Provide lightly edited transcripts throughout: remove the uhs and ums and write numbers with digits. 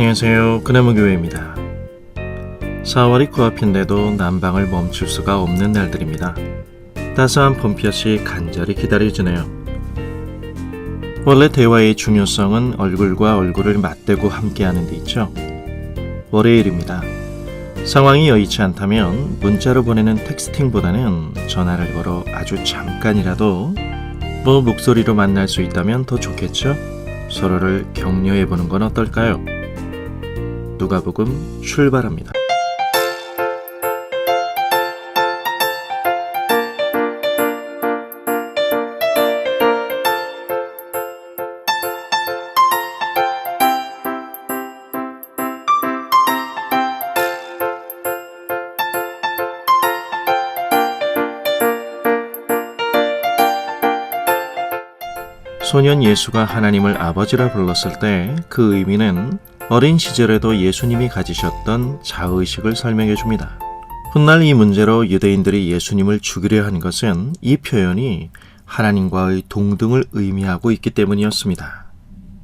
안녕하세요. 그나무교회입니다. 4월이 코앞인데도 난방을 멈출 수가 없는 날들입니다. 따스한 봄볕이 간절히 기다려지네요. 원래 대화의 중요성은 얼굴과 얼굴을 맞대고 함께하는 데 있죠. 월요일입니다. 상황이 여의치 않다면 문자로 보내는 텍스팅보다는 전화를 걸어 아주 잠깐이라도 목소리로 만날 수 있다면 더 좋겠죠? 서로를 격려해보는 건 어떨까요? 누가복음 출발합니다. 소년 예수가 하나님을 아버지라 불렀을 때 그 의미는 어린 시절에도 예수님이 가지셨던 자의식을 설명해 줍니다. 훗날 이 문제로 유대인들이 예수님을 죽이려 한 것은 이 표현이 하나님과의 동등을 의미하고 있기 때문이었습니다.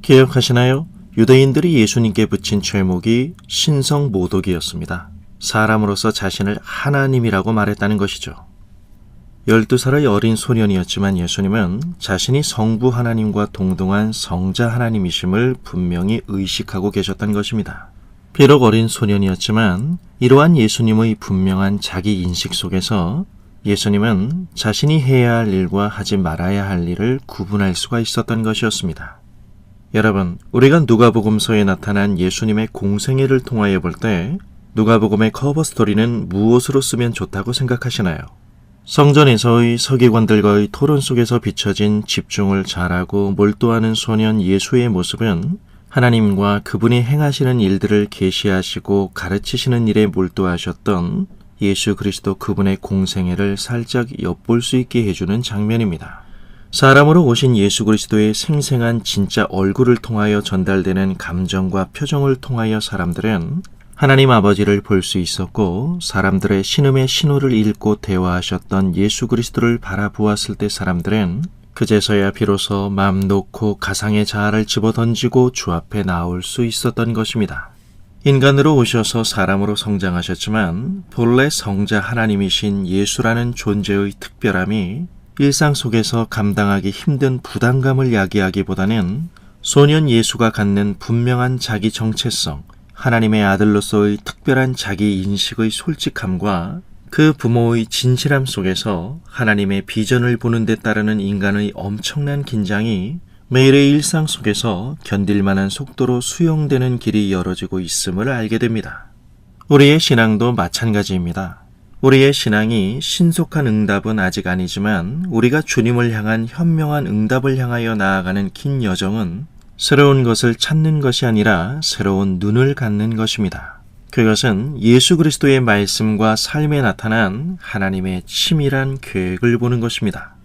기억하시나요? 유대인들이 예수님께 붙인 죄목이 신성모독이었습니다. 사람으로서 자신을 하나님이라고 말했다는 것이죠. 12살의 어린 소년이었지만 예수님은 자신이 성부 하나님과 동등한 성자 하나님이심을 분명히 의식하고 계셨던 것입니다. 비록 어린 소년이었지만 이러한 예수님의 분명한 자기 인식 속에서 예수님은 자신이 해야 할 일과 하지 말아야 할 일을 구분할 수가 있었던 것이었습니다. 여러분, 우리가 누가복음서에 나타난 예수님의 공생애를 통하여 볼 때 누가복음의 커버 스토리는 무엇으로 쓰면 좋다고 생각하시나요? 성전에서의 서기관들과의 토론 속에서 비춰진 집중을 잘하고 몰두하는 소년 예수의 모습은 하나님과 그분이 행하시는 일들을 계시하시고 가르치시는 일에 몰두하셨던 예수 그리스도 그분의 공생애를 살짝 엿볼 수 있게 해주는 장면입니다. 사람으로 오신 예수 그리스도의 생생한 진짜 얼굴을 통하여 전달되는 감정과 표정을 통하여 사람들은 하나님 아버지를 볼 수 있었고 사람들의 신음의 신호를 읽고 대화하셨던 예수 그리스도를 바라보았을 때 사람들은 그제서야 비로소 맘 놓고 가상의 자아를 집어던지고 주 앞에 나올 수 있었던 것입니다. 인간으로 오셔서 사람으로 성장하셨지만 본래 성자 하나님이신 예수라는 존재의 특별함이 일상 속에서 감당하기 힘든 부담감을 야기하기보다는 소년 예수가 갖는 분명한 자기 정체성, 하나님의 아들로서의 특별한 자기 인식의 솔직함과 그 부모의 진실함 속에서 하나님의 비전을 보는 데 따르는 인간의 엄청난 긴장이 매일의 일상 속에서 견딜 만한 속도로 수용되는 길이 열어지고 있음을 알게 됩니다. 우리의 신앙도 마찬가지입니다. 우리의 신앙이 신속한 응답은 아직 아니지만 우리가 주님을 향한 현명한 응답을 향하여 나아가는 긴 여정은 새로운 것을 찾는 것이 아니라 새로운 눈을 갖는 것입니다. 그것은 예수 그리스도의 말씀과 삶에 나타난 하나님의 치밀한 계획을 보는 것입니다.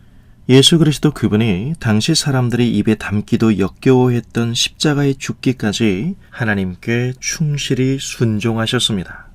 예수 그리스도 그분이 당시 사람들이 입에 담기도 역겨워했던 십자가의 죽기까지 하나님께 충실히 순종하셨습니다.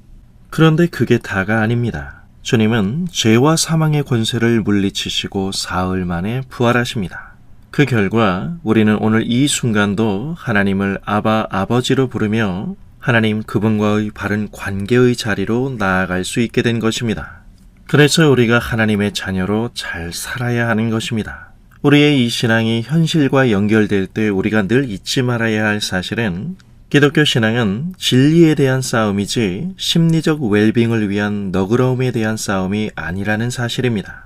그런데 그게 다가 아닙니다. 주님은 죄와 사망의 권세를 물리치시고 사흘 만에 부활하십니다. 그 결과 우리는 오늘 이 순간도 하나님을 아바 아버지로 부르며 하나님 그분과의 바른 관계의 자리로 나아갈 수 있게 된 것입니다. 그래서 우리가 하나님의 자녀로 잘 살아야 하는 것입니다. 우리의 이 신앙이 현실과 연결될 때 우리가 늘 잊지 말아야 할 사실은 기독교 신앙은 진리에 대한 싸움이지 심리적 웰빙을 위한 너그러움에 대한 싸움이 아니라는 사실입니다.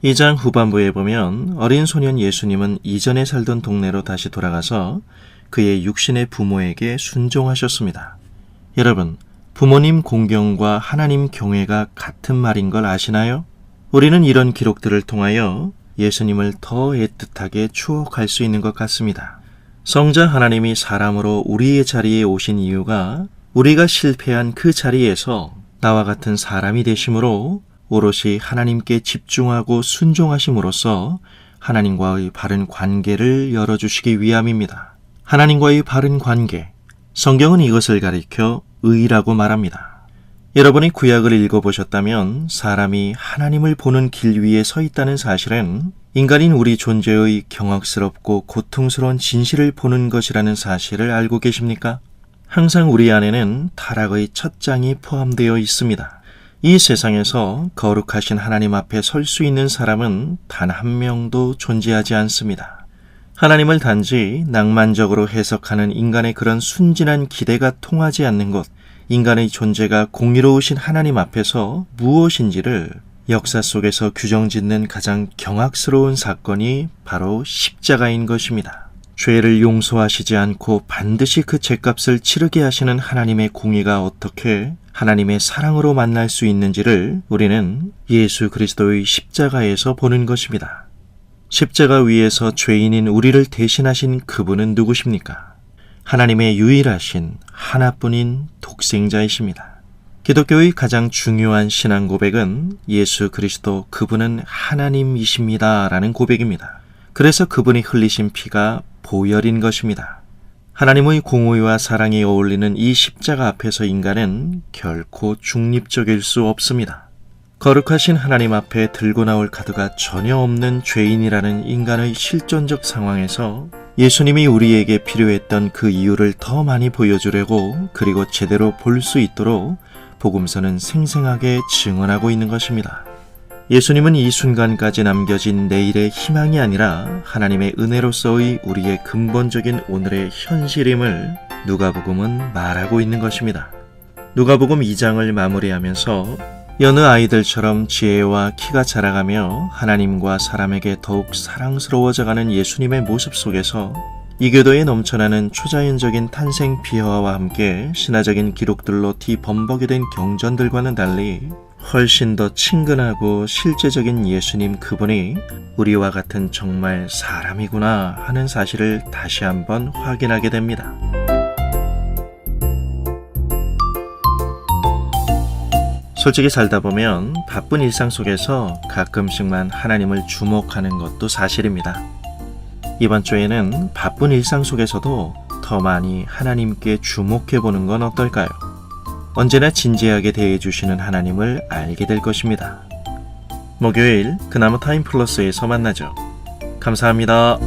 2장 후반부에 보면 어린 소년 예수님은 이전에 살던 동네로 다시 돌아가서 그의 육신의 부모에게 순종하셨습니다. 여러분, 부모님 공경과 하나님 경외가 같은 말인 걸 아시나요? 우리는 이런 기록들을 통하여 예수님을 더 애틋하게 추억할 수 있는 것 같습니다. 성자 하나님이 사람으로 우리의 자리에 오신 이유가 우리가 실패한 그 자리에서 나와 같은 사람이 되심으로 오롯이 하나님께 집중하고 순종하심으로써 하나님과의 바른 관계를 열어주시기 위함입니다. 하나님과의 바른 관계, 성경은 이것을 가리켜 의라고 말합니다. 여러분이 구약을 읽어보셨다면 사람이 하나님을 보는 길 위에 서 있다는 사실은 인간인 우리 존재의 경악스럽고 고통스러운 진실을 보는 것이라는 사실을 알고 계십니까? 항상 우리 안에는 타락의 첫 장이 포함되어 있습니다. 이 세상에서 거룩하신 하나님 앞에 설 수 있는 사람은 단 한 명도 존재하지 않습니다. 하나님을 단지 낭만적으로 해석하는 인간의 그런 순진한 기대가 통하지 않는 것, 인간의 존재가 공의로우신 하나님 앞에서 무엇인지를 역사 속에서 규정짓는 가장 경악스러운 사건이 바로 십자가인 것입니다. 죄를 용서하시지 않고 반드시 그 죄값을 치르게 하시는 하나님의 공의가 어떻게 하나님의 사랑으로 만날 수 있는지를 우리는 예수 그리스도의 십자가에서 보는 것입니다. 십자가 위에서 죄인인 우리를 대신하신 그분은 누구십니까? 하나님의 유일하신 하나뿐인 독생자이십니다. 기독교의 가장 중요한 신앙 고백은 예수 그리스도 그분은 하나님이십니다 라는 고백입니다. 그래서 그분이 흘리신 피가 보혈인 것입니다. 하나님의 공의와 사랑이 어울리는 이 십자가 앞에서 인간은 결코 중립적일 수 없습니다. 거룩하신 하나님 앞에 들고 나올 카드가 전혀 없는 죄인이라는 인간의 실존적 상황에서 예수님이 우리에게 필요했던 그 이유를 더 많이 보여주려고 그리고 제대로 볼 수 있도록 복음서는 생생하게 증언하고 있는 것입니다. 예수님은 이 순간까지 남겨진 내일의 희망이 아니라 하나님의 은혜로서의 우리의 근본적인 오늘의 현실임을 누가복음은 말하고 있는 것입니다. 누가복음 2장을 마무리하면서 여느 아이들처럼 지혜와 키가 자라가며 하나님과 사람에게 더욱 사랑스러워져가는 예수님의 모습 속에서 이교도에 넘쳐나는 초자연적인 탄생 비화와 함께 신화적인 기록들로 뒤범벅이 된 경전들과는 달리 훨씬 더 친근하고 실제적인 예수님 그분이 우리와 같은 정말 사람이구나 하는 사실을 다시 한번 확인하게 됩니다. 솔직히 살다 보면 바쁜 일상 속에서 가끔씩만 하나님을 주목하는 것도 사실입니다. 이번 주에는 바쁜 일상 속에서도 더 많이 하나님께 주목해보는 건 어떨까요? 언제나 진지하게 대해주시는 하나님을 알게 될 것입니다. 목요일 그나무 타임 플러스에서 만나죠. 감사합니다.